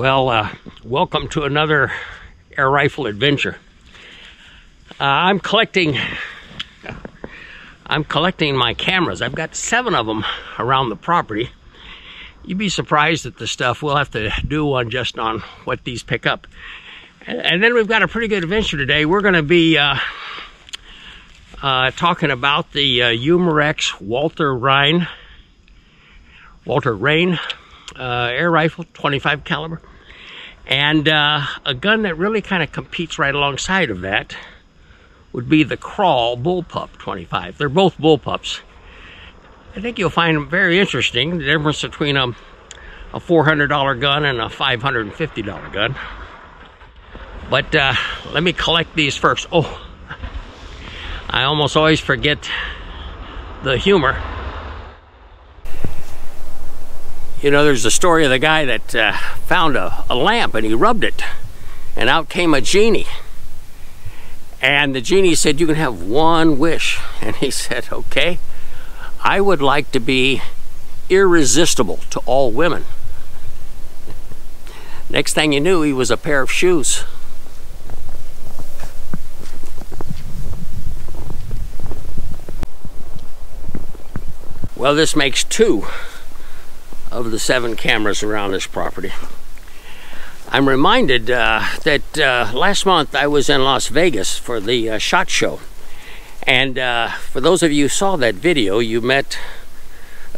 Well, welcome to another air rifle adventure. I'm collecting my cameras. I've got 7 of them around the property. You'd be surprised at the stuff we'll have to do one just on what these pick up. And then we've got a pretty good adventure today. We're going to be talking about the Umarex Walther Rain air rifle, 25 caliber, and a gun that really kind of competes right alongside of that would be the Kral bullpup 25. They're both bullpups. I think you'll find them very interesting, the difference between a $400 gun and a $550 gun. But let me collect these first. Oh, I almost always forget the humor. You know, there's the story of the guy that found a lamp and he rubbed it, and out came a genie. And the genie said, "You can have one wish." And he said, "Okay, I would like to be irresistible to all women." Next thing you knew, he was a pair of shoes. Well, this makes 2 of the 7 cameras around this property. I'm reminded that last month I was in Las Vegas for the SHOT Show. And for those of you who saw that video, you met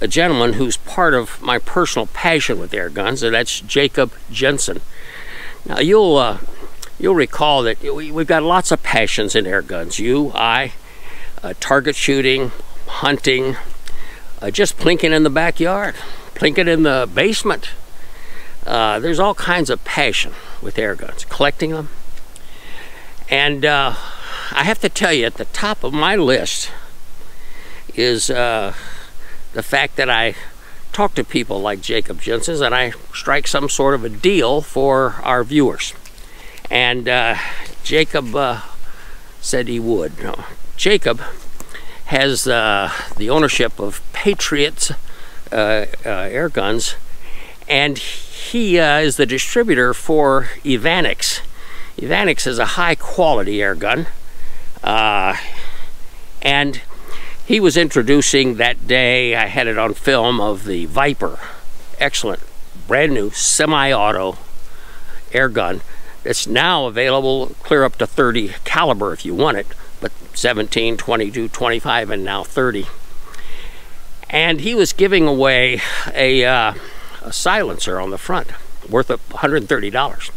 a gentleman who's part of my personal passion with air guns, and that's Jacob Jensen. Now you'll recall that we've got lots of passions in air guns. You, I, target shooting, hunting, just plinking in the backyard, plinking in the basement. There's all kinds of passion with air guns, collecting them. And I have to tell you, at the top of my list is the fact that I talk to people like Jacob Jensen and I strike some sort of a deal for our viewers. And Jacob said he would. No, Jacob has the ownership of Patriot's air guns, and he is the distributor for Umarex. Umarex is a high quality air gun, and he was introducing that day, I had it on film, of the Viper, excellent brand new semi-auto air gun that's now available clear up to 30 caliber if you want it, but 17, 22, 25, and now 30. And he was giving away a silencer on the front worth $130.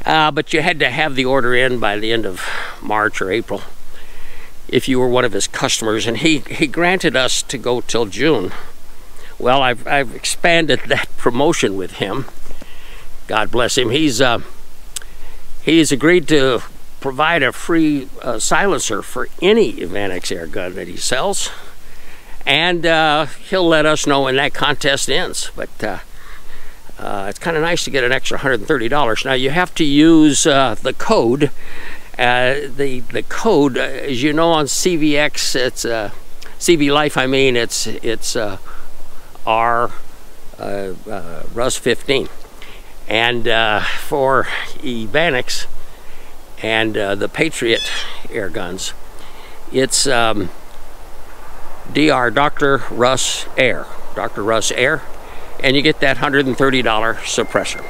But you had to have the order in by the end of March or April if you were one of his customers, and he granted us to go till June. Well, I've expanded that promotion with him. God bless him. He's agreed to provide a free silencer for any Umarex air gun that he sells, and he'll let us know when that contest ends. But it's kind of nice to get an extra $130. Now you have to use the code. The code, as you know, on CVX, it's CV Life. I mean, it's R Russ 15, and for Umarex and the Patriot air guns, it's DR Dr. Russ Air, and you get that $130 suppressor.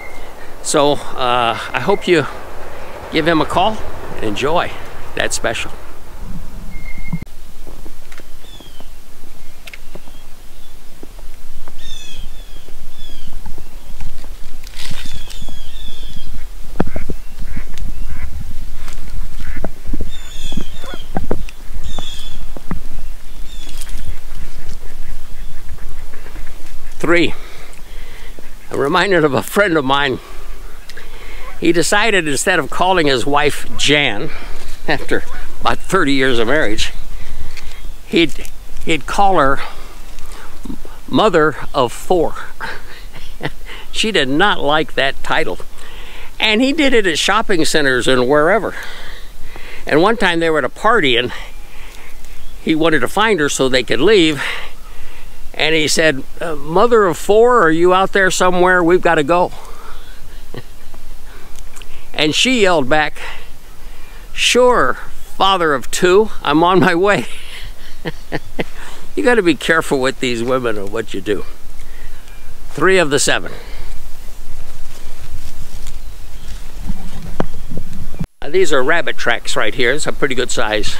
So I hope you give him a call and enjoy that special. I'm reminded of a friend of mine. He decided, instead of calling his wife Jan after about 30 years of marriage, he'd call her Mother of 4. She did not like that title, and he did it at shopping centers and wherever. And one time they were at a party and he wanted to find her so they could leave, and he said, "Mother of 4, are you out there somewhere? We've got to go." And she yelled back, "Sure, father of two, I'm on my way." You got to be careful with these women and what you do. 3 of the 7. These are rabbit tracks right here. It's a pretty good size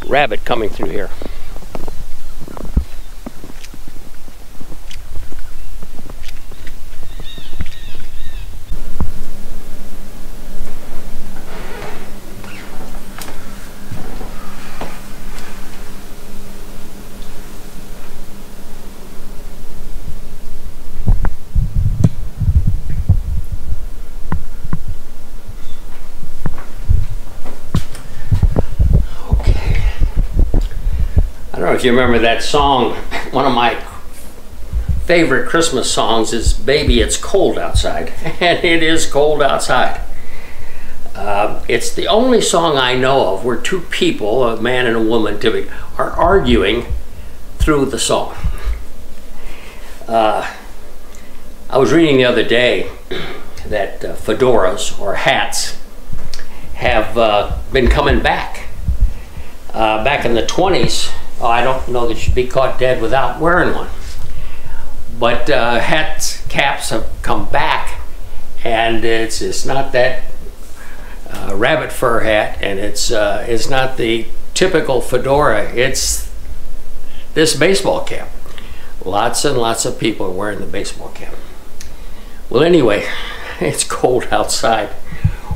rabbit coming through here. I don't know if you remember that song. One of my favorite Christmas songs is "Baby, It's Cold Outside." And it is cold outside. It's the only song I know of where 2 people, a man and a woman typically, are arguing through the song. I was reading the other day that fedoras or hats have been coming back. Back in the 20s, I don't know that you should be caught dead without wearing one. But caps have come back, and it's not that rabbit fur hat, and it's not the typical fedora. It's this baseball cap. Lots and lots of people are wearing the baseball cap. Well, anyway, it's cold outside.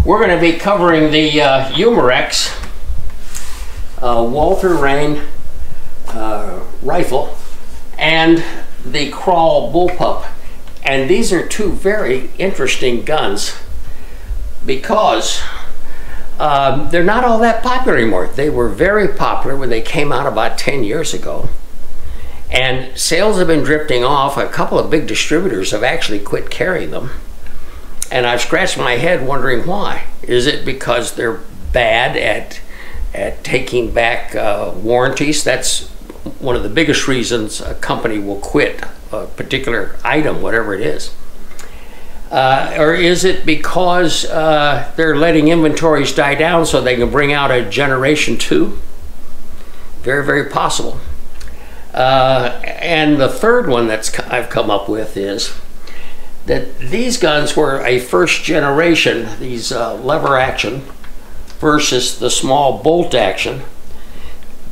We're going to be covering the Umarex Walther Rain rifle and the Kral bullpup, and these are 2 very interesting guns because they're not all that popular anymore. They were very popular when they came out about 10 years ago, and sales have been drifting off. A couple of big distributors have actually quit carrying them, and I've scratched my head wondering why. Is it because they're bad at taking back warranties? That's one of the biggest reasons a company will quit a particular item, whatever it is. Or is it because they're letting inventories die down so they can bring out a generation 2? Very, very possible. And the third one that I've come up with is that these guns were a first generation, these lever action versus the small bolt action.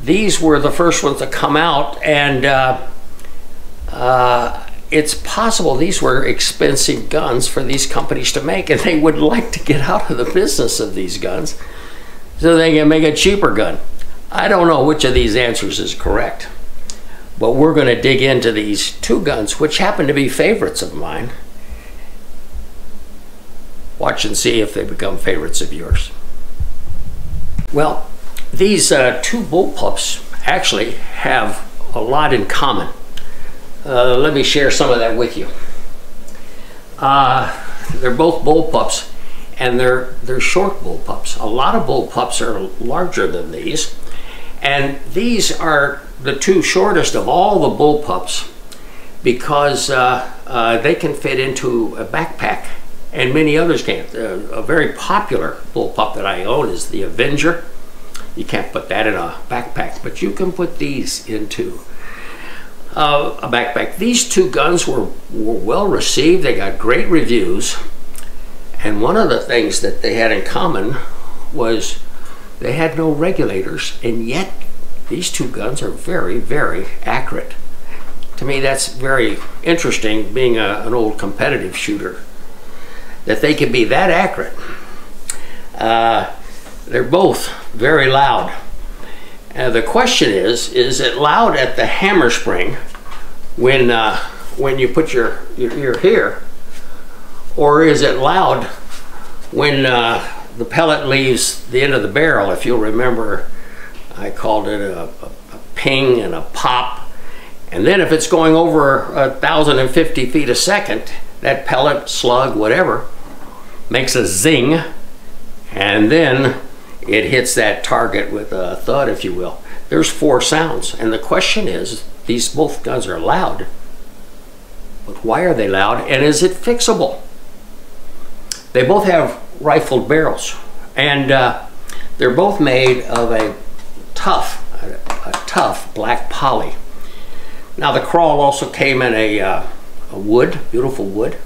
These were the first ones to come out, and it's possible these were expensive guns for these companies to make, and they would like to get out of the business of these guns so they can make a cheaper gun. I don't know which of these answers is correct, but we're going to dig into these 2 guns, which happen to be favorites of mine. Watch and see if they become favorites of yours. Well, these 2 bullpups actually have a lot in common. Let me share some of that with you. They're both bullpups, and they're short bullpups. A lot of bullpups are larger than these, and these are the 2 shortest of all the bullpups because they can fit into a backpack, and many others can't. A very popular bullpup that I own is the Avenger. You can't put that in a backpack, but you can put these into a backpack. These 2 guns were well received. They got great reviews, and one of the things that they had in common was they had no regulators, and yet these 2 guns are very, very accurate. To me, that's very interesting, being an old competitive shooter, that they can be that accurate. They're both very loud. The question is it loud at the hammer spring when you put your ear here, or is it loud when the pellet leaves the end of the barrel? If you'll remember, I called it a ping and a pop. And then if it's going over 1,050 feet a second, that pellet, slug, whatever, makes a zing, and then it hits that target with a thud, if you will. There's 4 sounds, and the question is, these both guns are loud, but why are they loud, and is it fixable? They both have rifled barrels, and they're both made of a tough black poly. Now the Kral also came in a wood, beautiful wood.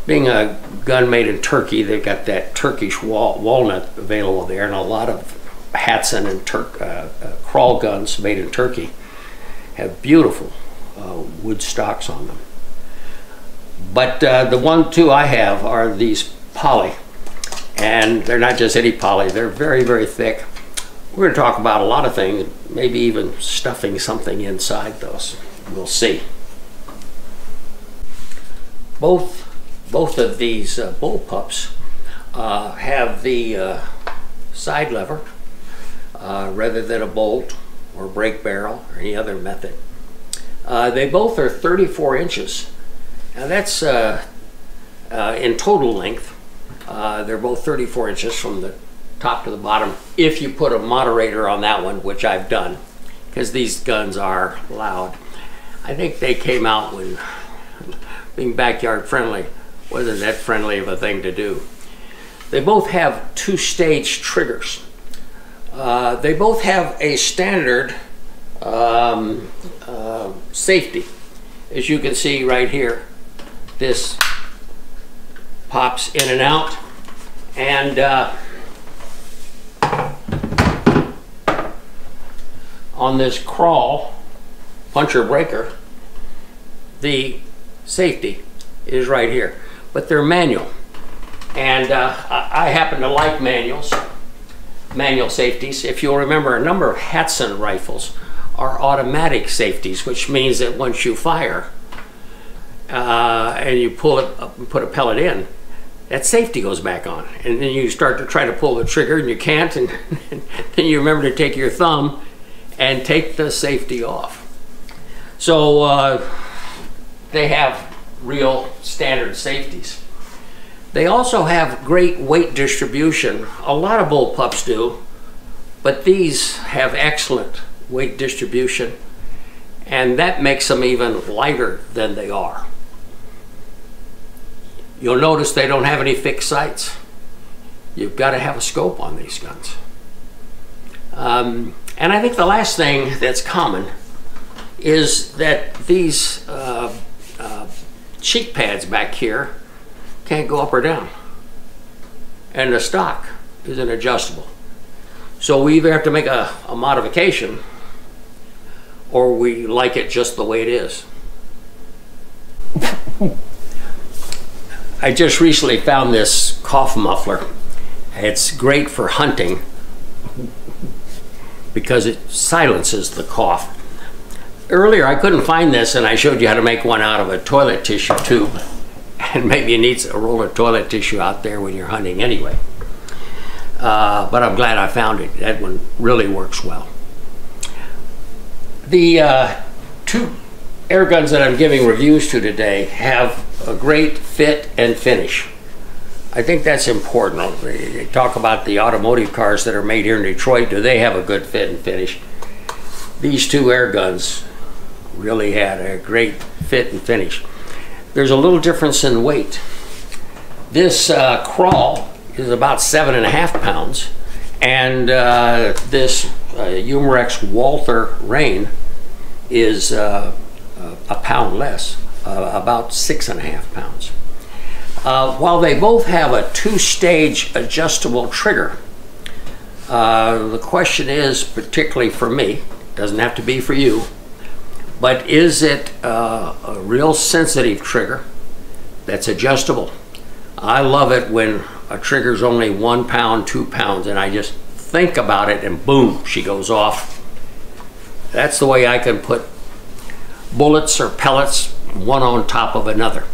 Being a gun made in Turkey, they've got that Turkish walnut available there, and a lot of Hatsan and Kral guns made in Turkey have beautiful wood stocks on them. But the two I have are these poly, and they're not just any poly, they're very, very thick. We're going to talk about a lot of things, maybe even stuffing something inside those. We'll see. Both of these bullpups have the side lever rather than a bolt or brake barrel or any other method. They both are 34 inches. Now that's in total length. They're both 34 inches from the top to the bottom, if you put a moderator on that one, which I've done, because these guns are loud. I think they came out when being backyard friendly wasn't that friendly of a thing to do. They both have two-stage triggers. They both have a standard safety. As you can see right here, this pops in and out, and on this Kral puncher breaker, the safety is right here, but they're manual, and I happen to like manual safeties. If you'll remember, a number of Hatsan rifles are automatic safeties, which means that once you fire and you pull it up and put a pellet in, that safety goes back on, and then you start to try to pull the trigger and you can't, and then you remember to take your thumb and take the safety off. So they have real standard safeties. They also have great weight distribution. A lot of bullpups do, but these have excellent weight distribution, and that makes them even lighter than they are. You'll notice they don't have any fixed sights. You've got to have a scope on these guns. And I think the last thing that's common is that these cheek pads back here can't go up or down, and the stock isn't adjustable. So we either have to make a modification, or we like it just the way it is. I just recently found this cough muffler. It's great for hunting because it silences the cough. Earlier I couldn't find this, and I showed you how to make one out of a toilet tissue tube, and maybe you need a roll of toilet tissue out there when you're hunting anyway. But I'm glad I found it. That one really works well. The two air guns that I'm giving reviews to today have a great fit and finish. I think that's important. They talk about the automotive cars that are made here in Detroit. Do they have a good fit and finish? These two air guns really had a great fit and finish. There's a little difference in weight. This Kral is about 7.5 pounds, and this Umarex Walther Rain is a pound less, about 6.5 pounds. While they both have a two-stage adjustable trigger, the question is, particularly for me, doesn't have to be for you, but is it a real sensitive trigger that's adjustable? I love it when a trigger's only 1 pound, 2 pounds, and I just think about it and boom, she goes off. That's the way I can put bullets or pellets one on top of another.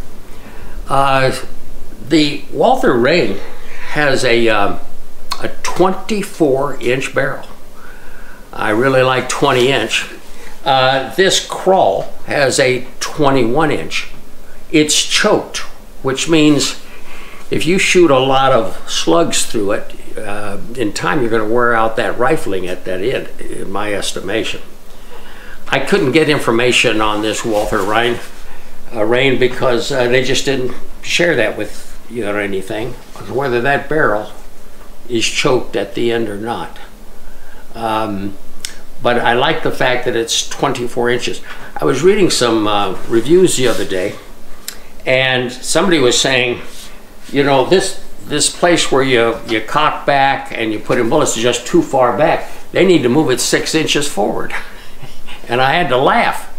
The Walther Rain has a 24-inch barrel. I really like 20-inch. This Kral has a 21-inch. It's choked, which means if you shoot a lot of slugs through it, in time you're going to wear out that rifling at that end, in my estimation. I couldn't get information on this Walther Rain because they just didn't share that with or anything, whether that barrel is choked at the end or not. But I like the fact that it's 24 inches. I was reading some reviews the other day, and somebody was saying, you know, this place where you cock back and you put in bullets is just too far back. They need to move it 6 inches forward. And I had to laugh.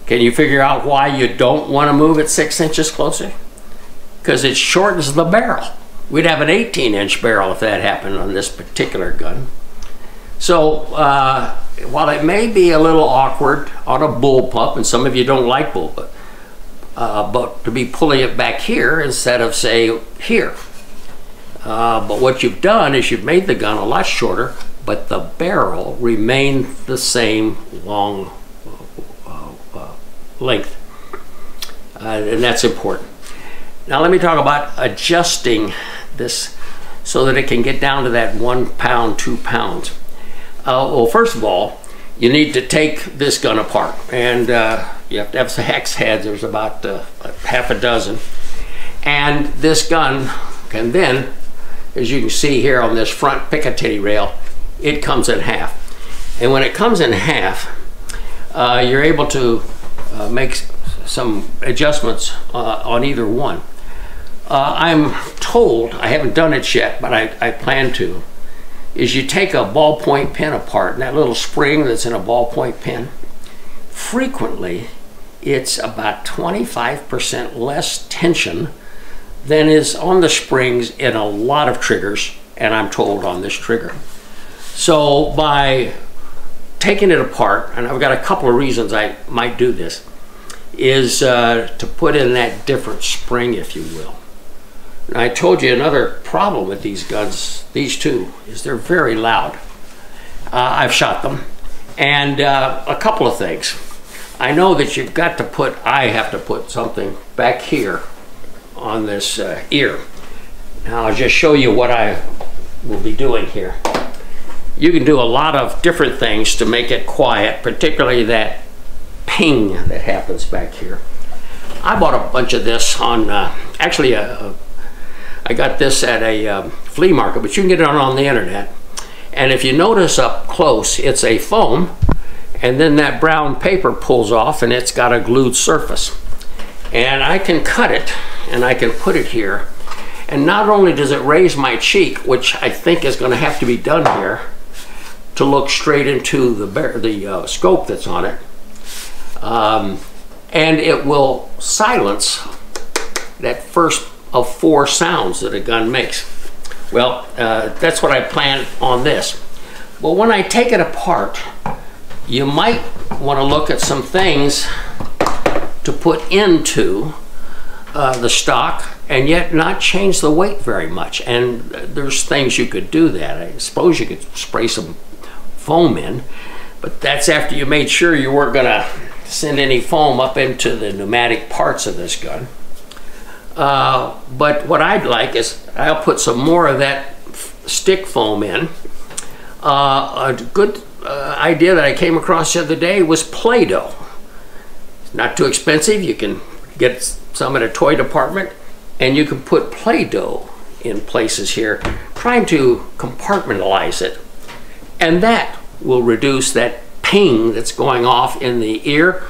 Can you figure out why you don't want to move it 6 inches closer? Because it shortens the barrel. We'd have an 18-inch barrel if that happened on this particular gun. So while it may be a little awkward on a bullpup, and some of you don't like bullpup, but to be pulling it back here instead of, say, here. But what you've done is you've made the gun a lot shorter, but the barrel remained the same long length, and that's important. Now let me talk about adjusting this so that it can get down to that 1 pound, 2 pounds. Well, first of all, you need to take this gun apart, and you have to have some hex heads. There's about half a dozen, and this gun can then, as you can see here on this front Picatinny rail, it comes in half. And when it comes in half, you're able to make some adjustments on either one. I'm told, I haven't done it yet, but I plan to, is you take a ballpoint pen apart, and that little spring that's in a ballpoint pen, frequently it's about 25% less tension than is on the springs in a lot of triggers, and I'm told on this trigger. So by taking it apart, and I've got a couple of reasons I might do this, is to put in that different spring, if you will. And I told you another problem with these guns, these two, is they're very loud. I've shot them, and a couple of things. I know that you've got to put, I have to put something back here on this ear. Now I'll just show you what I will be doing here. You can do a lot of different things to make it quiet, particularly that ping that happens back here. I bought a bunch of this on, actually I got this at a flea market, but you can get it on the internet. And if you notice up close, it's a foam, and then that brown paper pulls off and it's got a glued surface. And I can cut it and I can put it here. And not only does it raise my cheek, which I think is going to have to be done here to look straight into the scope that's on it, and it will silence that first of 4 sounds that a gun makes. Well, that's what I plan on this. But when I take it apart, you might want to look at some things to put into the stock and yet not change the weight very much. And there's things you could do that. I suppose you could spray some foam in, but that's after you made sure you weren't going to send any foam up into the pneumatic parts of this gun. But what I'd like is I'll put some more of that stick foam in. A good idea that I came across the other day was Play-Doh. It's not too expensive. You can get some at a toy department, and you can put Play-Doh in places here, trying to compartmentalize it. And that will reduce that ping that's going off in the ear.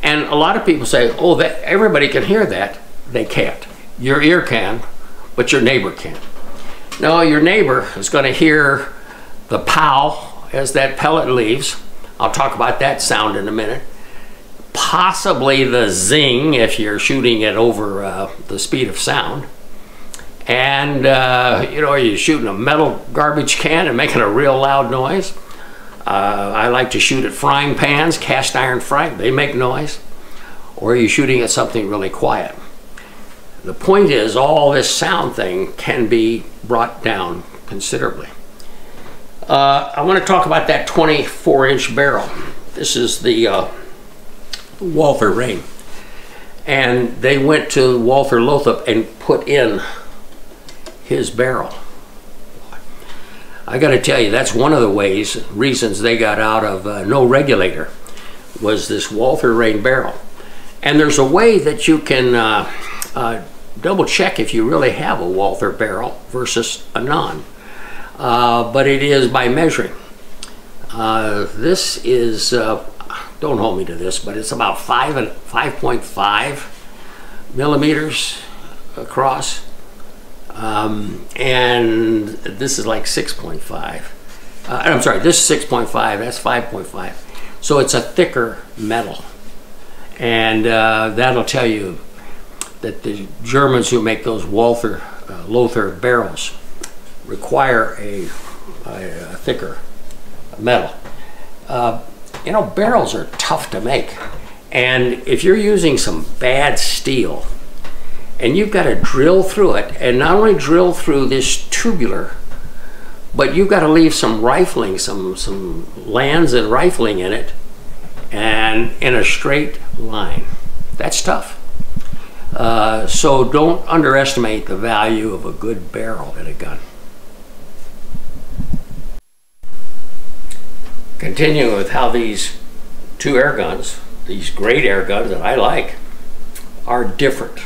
And a lot of people say, oh, that everybody can hear that. They can't. Your ear can, but your neighbor can't. No, your neighbor is going to hear the pow as that pellet leaves. I'll talk about that sound in a minute. Possibly the zing if you're shooting it over the speed of sound. And, you know, are you shooting a metal garbage can and making a real loud noise? I like to shoot at frying pans, cast iron frying, they make noise. Or are you shooting at something really quiet? The point is, all this sound thing can be brought down considerably. I want to talk about that 24-inch barrel. This is the Walther Rain. And they went to Walther Lothrop and put in his barrel. I got to tell you, that's one of the reasons they got out of no regulator, was this Walther Rain barrel. And there's a way that you can double check if you really have a Walther barrel versus a non. But it is by measuring. This is, don't hold me to this, but it's about 5.5 millimeters across. And this is like 6.5. I'm sorry, this is 6.5, that's 5.5. So it's a thicker metal. And that'll tell you that the Germans who make those Walther barrels require a thicker metal. You know, barrels are tough to make. And if you're using some bad steel, and you've got to drill through it, and not only drill through this tubular, but you've got to leave some rifling, some lands and rifling in it, and in a straight line. That's tough. So don't underestimate the value of a good barrel in a gun. Continuing with how these two air guns, these great air guns that I like, are different.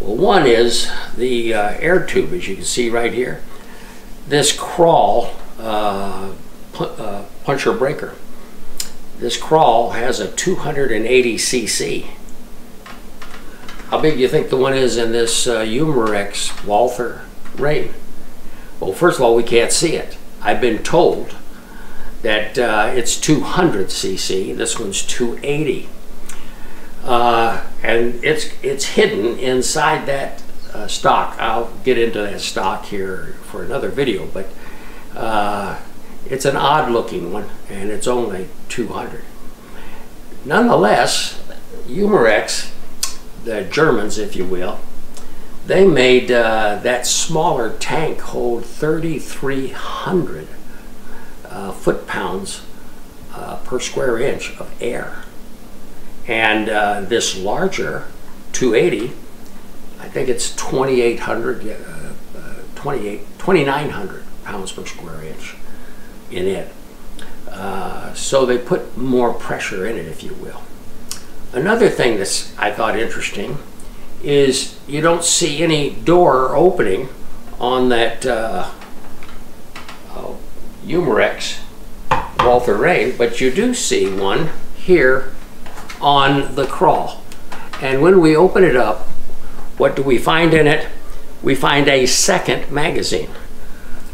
Well, one is the air tube, as you can see right here. This Kral puncher breaker. This Kral has a 280 cc. How big do you think the one is in this Umarex Walther rain? Well, first of all, we can't see it. I've been told that it's 200 cc. This one's 280. And it's hidden inside that stock. I'll get into that stock here for another video, but it's an odd looking one, and it's only 200. Nonetheless, Umarex, the Germans, if you will, they made that smaller tank hold 3,300 foot-pounds per square inch of air. And this larger 280, I think it's 2,900 pounds per square inch in it. So they put more pressure in it, if you will. Another thing that's I thought interesting is you don't see any door opening on that Umarex Walther Rain, but you do see one here on the Kral. And when we open it up, what do we find in it? We find a second magazine.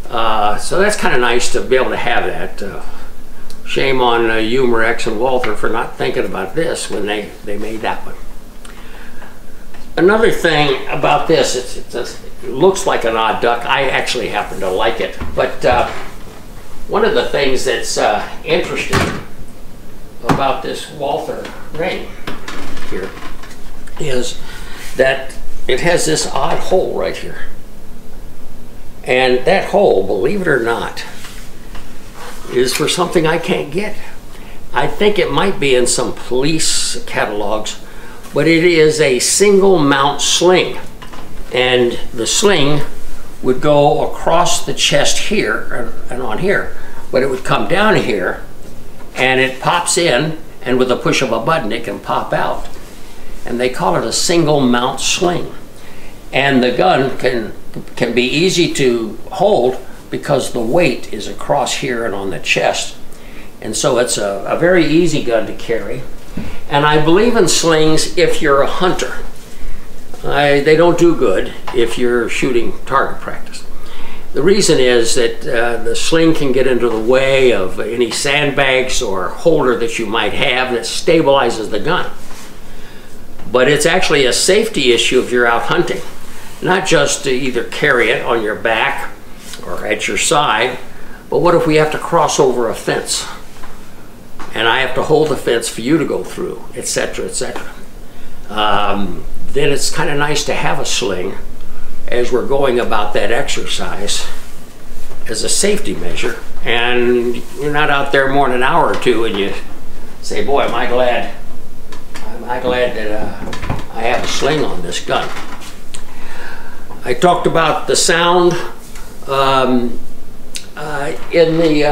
So that's kind of nice to be able to have that. Shame on Umarex and Walther for not thinking about this when they made that one. Another thing about this, it looks like an odd duck. I actually happen to like it. But one of the things that's interesting about this Walther ring here is that it has this odd hole right here. And that hole, believe it or not, is for something I can't get. I think it might be in some police catalogs, but it is a single mount sling. And the sling would go across the chest here and on here, but it would come down here and it pops in, and with a push of a button it can pop out. And they call it a single mount sling. And the gun can be easy to hold because the weight is across here and on the chest. And so it's a very easy gun to carry. And I believe in slings if you're a hunter. They don't do good if you're shooting target practice. The reason is that the sling can get into the way of any sandbags or holder that you might have that stabilizes the gun. But it's actually a safety issue if you're out hunting. Not just to either carry it on your back or at your side, but what if we have to cross over a fence? And I have to hold the fence for you to go through, etc., etc. Then it's kind of nice to have a sling as we're going about that exercise as a safety measure. And you're not out there more than an hour or two and you say, boy, am I glad that I have a sling on this gun. I talked about the sound in the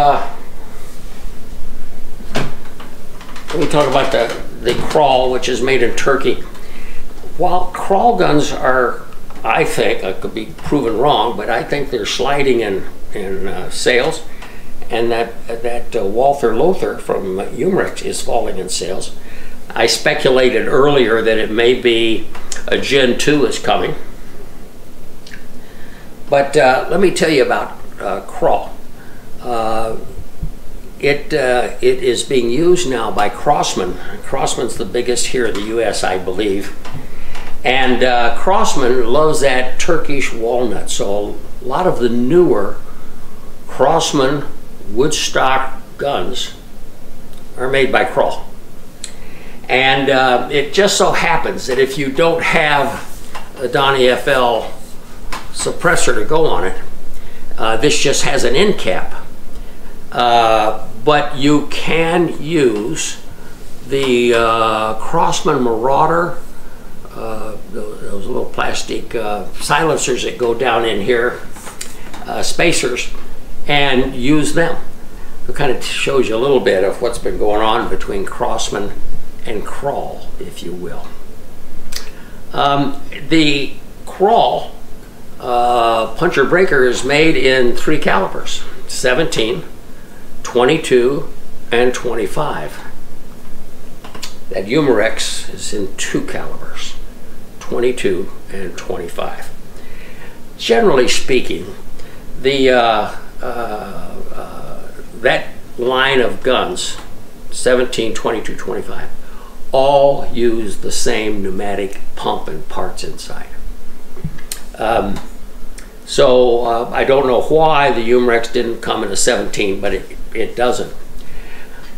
let me talk about the Kral, which is made in Turkey. While Kral guns are I think, I could be proven wrong, but I think they're sliding in sales, and that Walther Lothar from Umarex is falling in sales. I speculated earlier that it may be a Gen 2 is coming. But let me tell you about Kral. It is being used now by Crosman. Crosman's the biggest here in the U.S., I believe. And Crosman loves that Turkish walnut. So a lot of the newer Crosman woodstock guns are made by Kral. And it just so happens that if you don't have a Donnie FL suppressor to go on it, this just has an end cap. But you can use the Crosman Marauder, those little plastic silencers that go down in here, spacers, and use them. It kind of shows you a little bit of what's been going on between Crosman and Kral, if you will. The Kral puncher breaker is made in 3 calibers, 17, 22, and 25. That Umarex is in 2 calibers, 22 and 25. Generally speaking, the that line of guns, 17, 22, 25, all use the same pneumatic pump and parts inside. So I don't know why the Umarex didn't come in a 17, but it doesn't.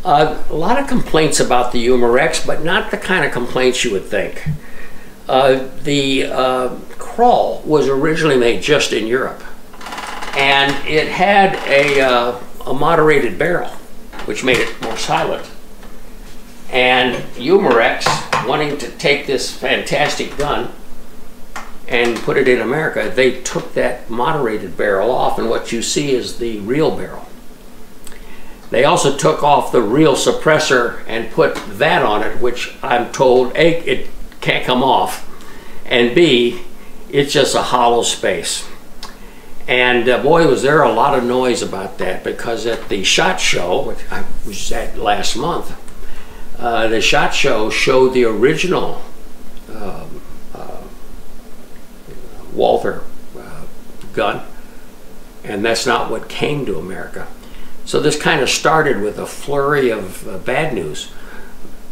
A lot of complaints about the Umarex, but not the kind of complaints you would think. The Kral was originally made just in Europe, and it had a moderated barrel, which made it more silent. And Umarex, wanting to take this fantastic gun and put it in America, they took that moderated barrel off, and what you see is the real barrel. They also took off the real suppressor and put that on it, which I'm told, A, it can't come off, and B, it's just a hollow space. And boy, was there a lot of noise about that, because at the SHOT Show, which I was at last month, the SHOT Show showed the original Walther gun, and that's not what came to America. So this kind of started with a flurry of bad news.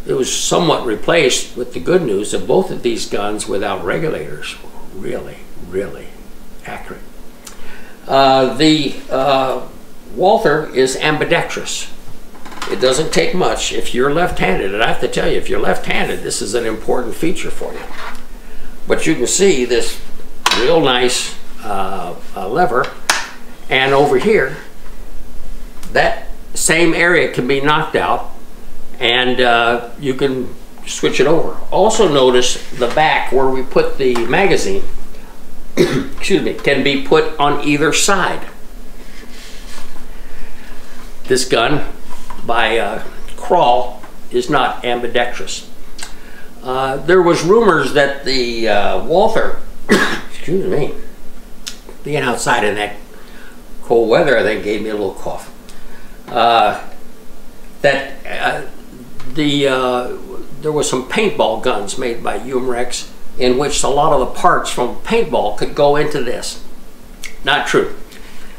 It was somewhat replaced with the good news that both of these guns without regulators were really, really accurate. The Walther is ambidextrous. It doesn't take much if you're left-handed, and I have to tell you, if you're left-handed, this is an important feature for you. But you can see this real nice lever, and over here, that same area can be knocked out, and you can switch it over. Also notice the back where we put the magazine, excuse me, can be put on either side. This gun by Kral is not ambidextrous. There was rumors that the Walther, excuse me, being outside in that cold weather, I think gave me a little cough. There was some paintball guns made by Umarex in which a lot of the parts from paintball could go into this. Not true.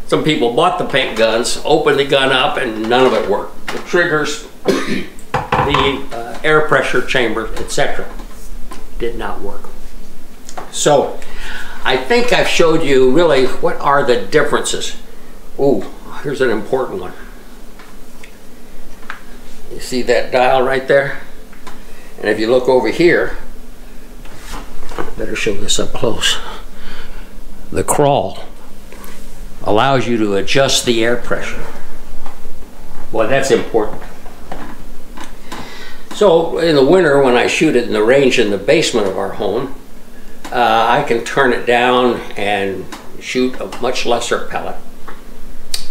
Some people bought the paint guns, opened the gun up, and none of it worked. The triggers, the air pressure chamber, etc. did not work. So I think I've showed you really what are the differences. Ooh, here's an important one. You see that dial right there? And if you look over here, better show this up close. The Kral allows you to adjust the air pressure. Boy, that's important. So in the winter, when I shoot it in the range in the basement of our home, I can turn it down and shoot a much lesser pellet,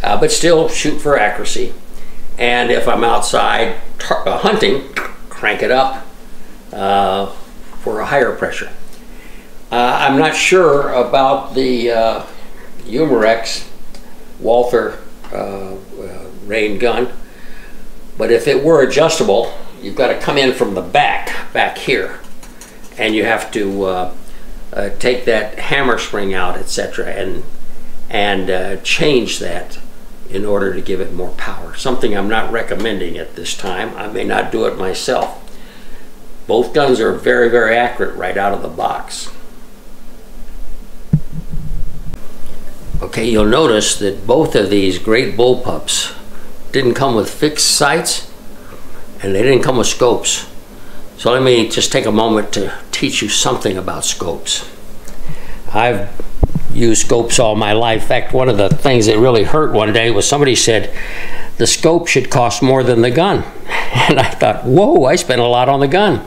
but still shoot for accuracy. And if I'm outside hunting, crank it up for a higher pressure. I'm not sure about the Umarex Walther rain gun, but if it were adjustable, you've got to come in from the back here, and you have to take that hammer spring out, etc., and change that in order to give it more power. Something I'm not recommending at this time. I may not do it myself. Both guns are very, very accurate right out of the box. Okay, you'll notice that both of these great bullpups didn't come with fixed sights, and they didn't come with scopes. So let me just take a moment to teach you something about scopes. I've used scopes all my life. In fact, one of the things that really hurt one day was somebody said the scope should cost more than the gun. And I thought, whoa, I spent a lot on the gun.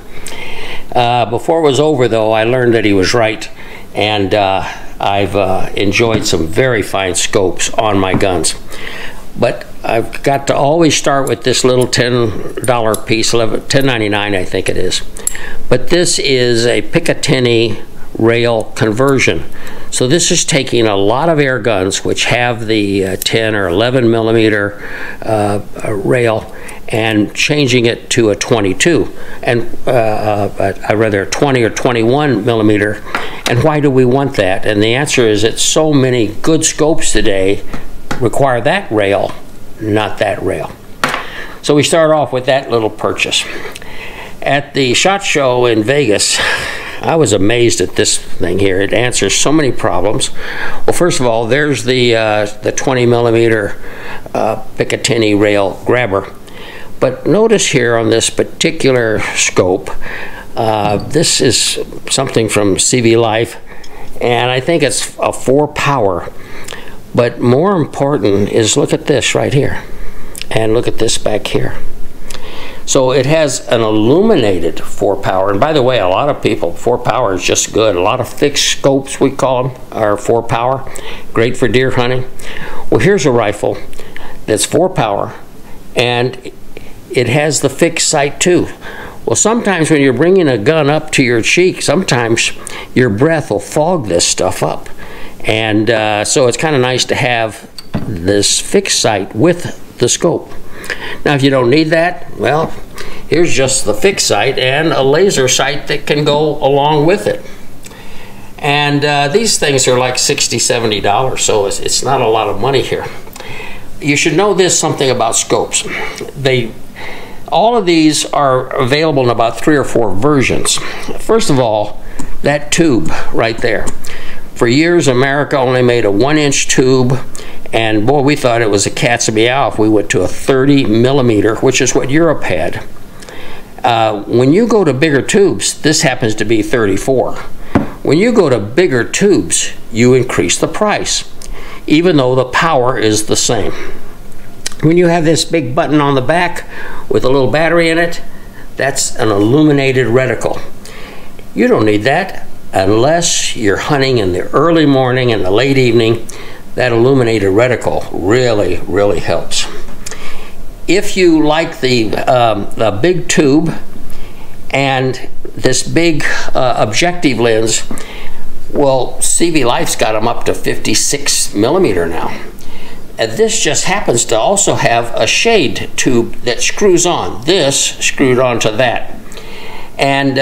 Before it was over, though, I learned that he was right, and I've enjoyed some very fine scopes on my guns. But I've got to always start with this little $10 piece, $10.99 I think it is. But this is a Picatinny rail conversion. So this is taking a lot of air guns which have the 10 or 11 millimeter rail and changing it to a 22, and rather 20 or 21 millimeter. And why do we want that? And the answer is that so many good scopes today require that rail, not that rail. So we start off with that little purchase. At the SHOT Show in Vegas, I was amazed at this thing here. It answers so many problems. Well, first of all, there's the 20 millimeter Picatinny rail grabber. But notice here on this particular scope, this is something from CV Life, and I think it's a 4 power. But more important is look at this right here, and look at this back here. So it has an illuminated 4 power, and by the way, a lot of people, 4 power is just good. A lot of fixed scopes, we call them, are 4 power, great for deer hunting. Well, here's a rifle that's 4 power, and it has the fixed sight too. Well, sometimes when you're bringing a gun up to your cheek, sometimes your breath will fog this stuff up. And so it's kind of nice to have this fixed sight with the scope. Now, if you don't need that, well, here's just the fixed sight and a laser sight that can go along with it. And these things are like $60, $70, so it's not a lot of money here. You should know this something about scopes. All of these are available in about 3 or 4 versions. First of all, that tube right there. For years, America only made a 1-inch tube, and boy, we thought it was a cat's meow if we went to a 30 millimeter, which is what Europe had. When you go to bigger tubes, this happens to be 34. When you go to bigger tubes, you increase the price, even though the power is the same. When you have this big button on the back with a little battery in it, that's an illuminated reticle. You don't need that unless you're hunting in the early morning and the late evening. That illuminated reticle really, really helps. If you like the big tube and this big objective lens, well, CV Life's got them up to 56 millimeter now. And this just happens to also have a shade tube that screws on. This screwed onto that. And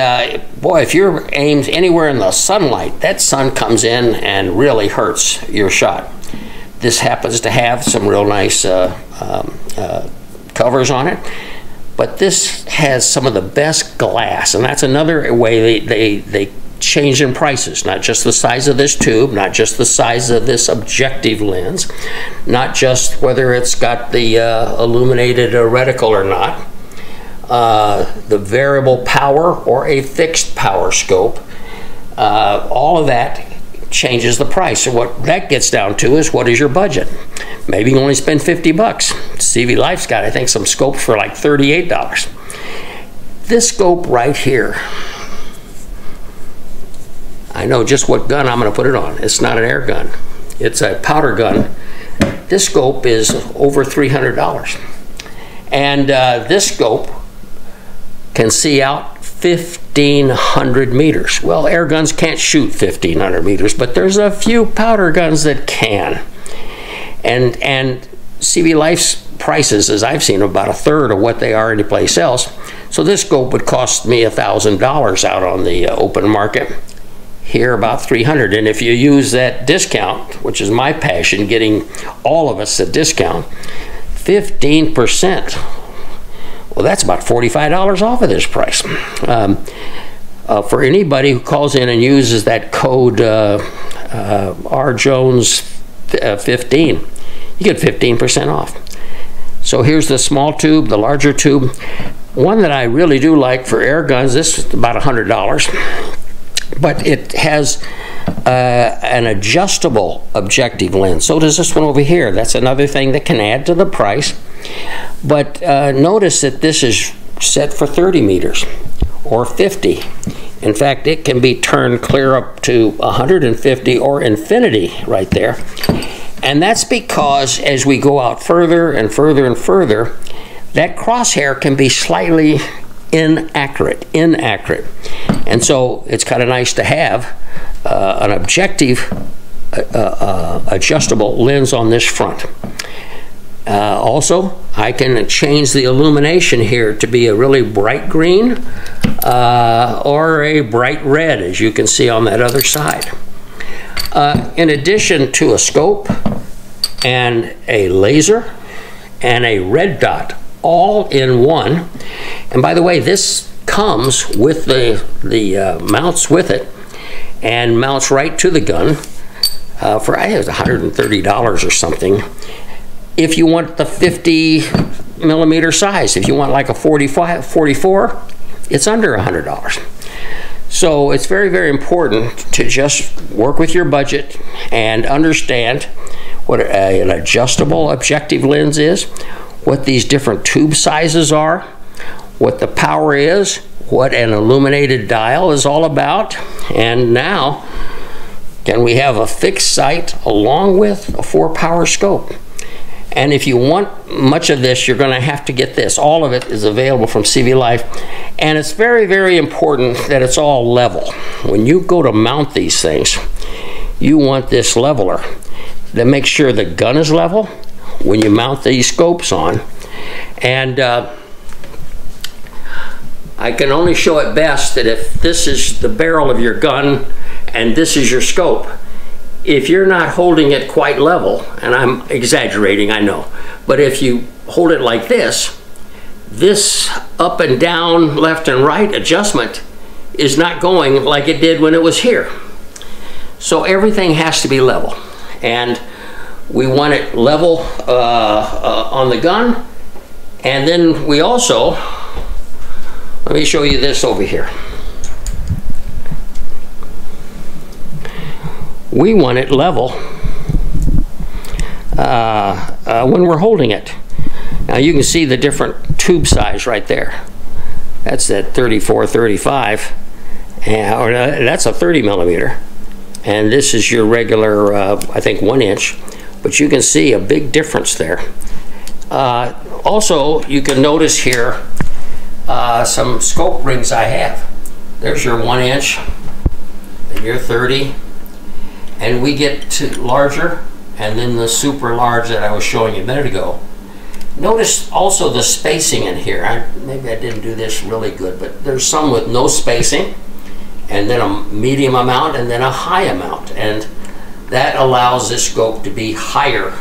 boy, if you're aimed anywhere in the sunlight, that sun comes in and really hurts your shot. This happens to have some real nice covers on it. But this has some of the best glass, and that's another way they change in prices. Not just the size of this tube, not just the size of this objective lens, not just whether it's got the illuminated reticle or not, the variable power or a fixed power scope. All of that changes the price. So what that gets down to is, what is your budget? Maybe you only spend 50 bucks. CV Life's got, I think, some scopes for like $38. This scope right here, I know just what gun I'm going to put it on. It's not an air gun. It's a powder gun. This scope is over $300. And this scope can see out 1,500 meters. Well, air guns can't shoot 1,500 meters, but there's a few powder guns that can. And CV Life's prices, as I've seen, are about a third of what they are anyplace else. So this scope would cost me $1,000 out on the open market. Here about $300, and if you use that discount, which is my passion, getting all of us a discount, 15%. Well, that's about $45 off of this price. For anybody who calls in and uses that code RJones15, you get 15% off. So here's the small tube, the larger tube. One that I really do like for air guns, this is about $100, but it has an adjustable objective lens. So does this one over here. That's another thing that can add to the price. But notice that this is set for 30 meters or 50. In fact, it can be turned clear up to 150 or infinity right there. And that's because as we go out further and further and further, that crosshair can be slightly inaccurate. And so it's kind of nice to have an objective adjustable lens on this front. Also, I can change the illumination here to be a really bright green or a bright red, as you can see on that other side. In addition to a scope and a laser and a red dot all in one, and by the way, this comes with the mounts with it and mounts right to the gun for I think it was $130 or something. If you want the 50 millimeter size, if you want like a 44, it's under $100. So it's very, very important to just work with your budget and understand what an adjustable objective lens is, what these different tube sizes are, what the power is, what an illuminated dial is all about, and now can we have a fixed sight along with a 4-power scope. And if you want much of this, you're going to have to get this. All of it is available from CV Life. And it's very, very important that it's all level. When you go to mount these things, you want this leveler that makes sure the gun is level when you mount these scopes on. And I can only show it best that if this is the barrel of your gun and this is your scope, if you're not holding it quite level, and I'm exaggerating, I know, but if you hold it like this up and down, left and right adjustment is not going like it did when it was here. So everything has to be level. And we want it level on the gun. And then we also, let me show you this over here. We want it level when we're holding it. Now you can see the different tube size right there. That's that 34, 35, or that's a 30 millimeter. And this is your regular, I think 1 inch, but you can see a big difference there. Also, you can notice here some scope rings I have. There's your 1 inch and your 30. And we get to larger, and then the super large that I was showing you a minute ago. Notice also the spacing in here. Maybe I didn't do this really good, but there's some with no spacing, and then a medium amount, and then a high amount. And that allows this scope to be higher,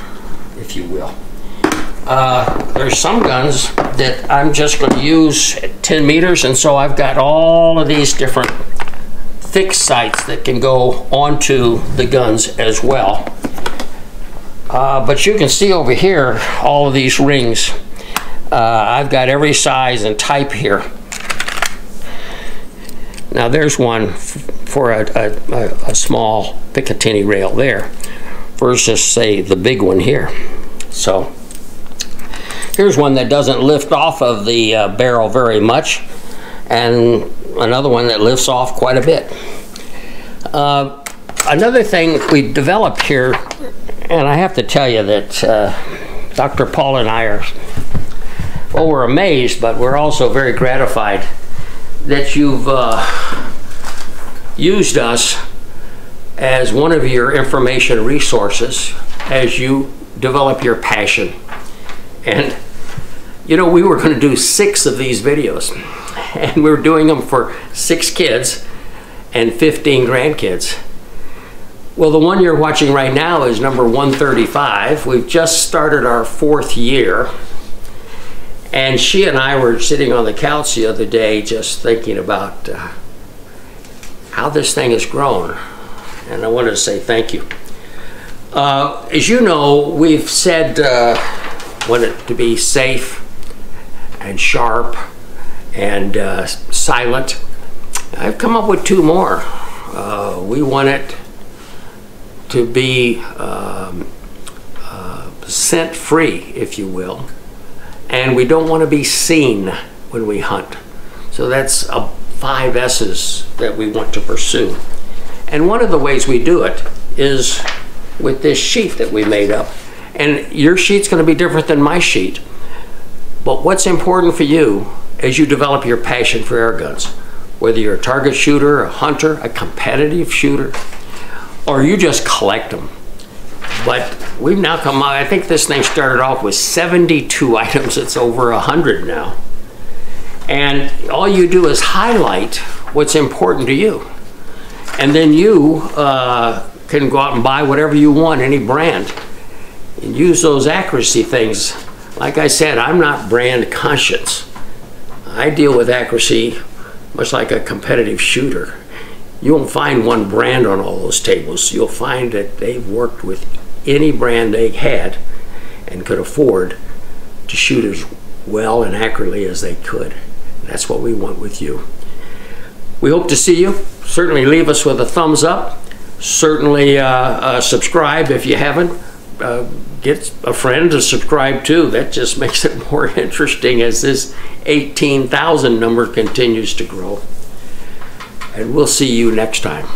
if you will. There's some guns that I'm just going to use at 10 meters, and so I've got all of these different fixed sights that can go onto the guns as well. But you can see over here all of these rings. I've got every size and type here. Now there's one for a small Picatinny rail there versus say the big one here. So here's one that doesn't lift off of the barrel very much, and another one that lifts off quite a bit. Another thing we developed here, and I have to tell you that Dr. Paul and I are, well, we're amazed, but we're also very gratified that you've used us as one of your information resources as you develop your passion. And you know, we were going to do 6 of these videos, and we were doing them for 6 kids and 15 grandkids. Well, the one you're watching right now is number 135. We've just started our 4th year, and she and I were sitting on the couch the other day just thinking about how this thing has grown, and I wanted to say thank you. As you know, we've said want it to be safe and sharp and silent. I've come up with 2 more. We want it to be scent free, if you will, and we don't want to be seen when we hunt. So that's 5 S's that we want to pursue. And one of the ways we do it is with this sheet that we made up. And your sheet's going to be different than my sheet. But what's important for you as you develop your passion for air guns, whether you're a target shooter, a hunter, a competitive shooter, or you just collect them. But we've now come out, I think this thing started off with 72 items. It's over 100 now. And all you do is highlight what's important to you. And then you can go out and buy whatever you want, any brand, and use those accuracy things. Like I said, I'm not brand conscious. I deal with accuracy much like a competitive shooter. You won't find one brand on all those tables. You'll find that they've worked with any brand they had and could afford to shoot as well and accurately as they could. That's what we want with you. We hope to see you. Certainly leave us with a thumbs up. Certainly subscribe if you haven't. Get a friend to subscribe too. That just makes it more interesting as this 18,000 number continues to grow. And we'll see you next time.